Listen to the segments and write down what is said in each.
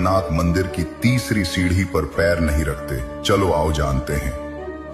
जगन्नाथ मंदिर की तीसरी सीढ़ी पर पैर नहीं रखते? चलो आओ जानते हैं।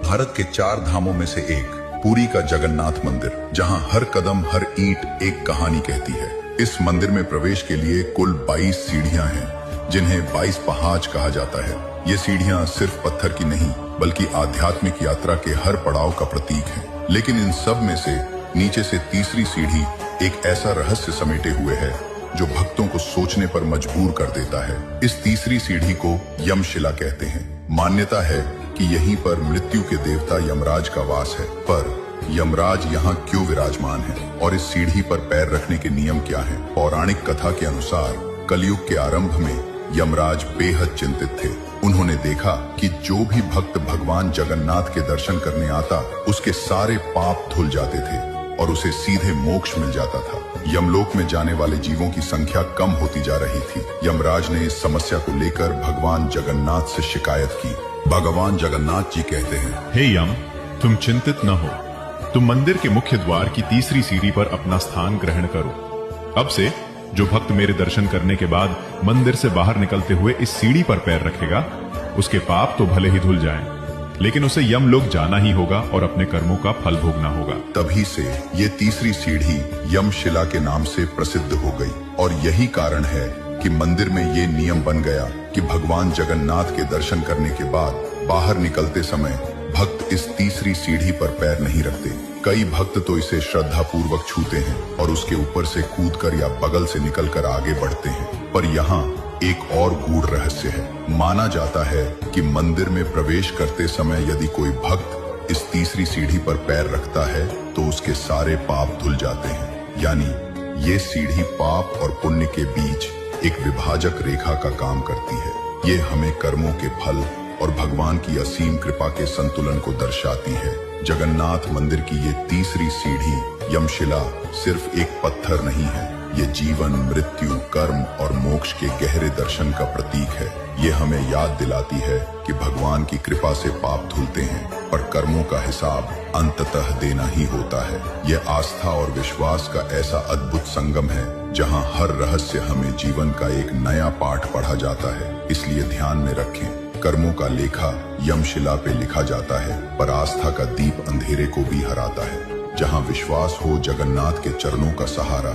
भारत के 4 धामों में से एक पुरी का जगन्नाथ मंदिर, जहां हर कदम हर ईंट एक कहानी कहती है। इस मंदिर में प्रवेश के लिए कुल 22 सीढ़ियां हैं, जिन्हें 22 पहाड़ कहा जाता है। ये सीढ़ियां सिर्फ पत्थर की नहीं, बल्कि आध्यात्मिक यात्रा के हर पड़ाव का प्रतीक है। लेकिन इन सब में से नीचे से तीसरी सीढ़ी एक ऐसा रहस्य समेटे हुए है जो भक्तों को सोचने पर मजबूर कर देता है। इस तीसरी सीढ़ी को यमशिला कहते हैं। मान्यता है कि यहीं पर मृत्यु के देवता यमराज का वास है। पर यमराज यहाँ क्यों विराजमान है और इस सीढ़ी पर पैर रखने के नियम क्या हैं? पौराणिक कथा के अनुसार कलयुग के आरंभ में यमराज बेहद चिंतित थे। उन्होंने देखा कि जो भी भक्त भगवान जगन्नाथ के दर्शन करने आता, उसके सारे पाप धुल जाते थे और उसे सीधे मोक्ष मिल जाता था। यमलोक में जाने वाले जीवों की संख्या कम होती जा रही थी। यमराज ने इस समस्या को लेकर भगवान जगन्नाथ से शिकायत की। भगवान जगन्नाथ जी कहते हैं, हे यम, तुम चिंतित न हो। तुम मंदिर के मुख्य द्वार की तीसरी सीढ़ी पर अपना स्थान ग्रहण करो। अब से जो भक्त मेरे दर्शन करने के बाद मंदिर से बाहर निकलते हुए इस सीढ़ी पर पैर रखेगा, उसके पाप तो भले ही धुल जाएं, लेकिन उसे यमलोक जाना ही होगा और अपने कर्मों का फल भोगना होगा। तभी से ये तीसरी सीढ़ी यमशिला के नाम से प्रसिद्ध हो गई। और यही कारण है कि मंदिर में ये नियम बन गया कि भगवान जगन्नाथ के दर्शन करने के बाद बाहर निकलते समय भक्त इस तीसरी सीढ़ी पर पैर नहीं रखते। कई भक्त तो इसे श्रद्धा पूर्वक छूते हैं और उसके ऊपर से कूदकर या बगल से निकलकर आगे बढ़ते हैं। पर यहाँ एक और गूढ़ रहस्य है। माना जाता है कि मंदिर में प्रवेश करते समय यदि कोई भक्त इस तीसरी सीढ़ी पर पैर रखता है तो उसके सारे पाप धुल जाते हैं। यानी ये सीढ़ी पाप और पुण्य के बीच एक विभाजक रेखा का काम करती है। ये हमें कर्मों के फल और भगवान की असीम कृपा के संतुलन को दर्शाती है। जगन्नाथ मंदिर की ये तीसरी सीढ़ी यमशिला सिर्फ एक पत्थर नहीं है, ये जीवन, मृत्यु, कर्म और मोक्ष के गहरे दर्शन का प्रतीक है। ये हमें याद दिलाती है कि भगवान की कृपा से पाप धुलते हैं, पर कर्मों का हिसाब अंततः देना ही होता है। ये आस्था और विश्वास का ऐसा अद्भुत संगम है जहां हर रहस्य हमें जीवन का एक नया पाठ पढ़ा जाता है। इसलिए ध्यान में रखें, कर्मों का लेखा यमशिला पे लिखा जाता है, पर आस्था का दीप अंधेरे को भी हराता है। जहां विश्वास हो जगन्नाथ के चरणों का सहारा,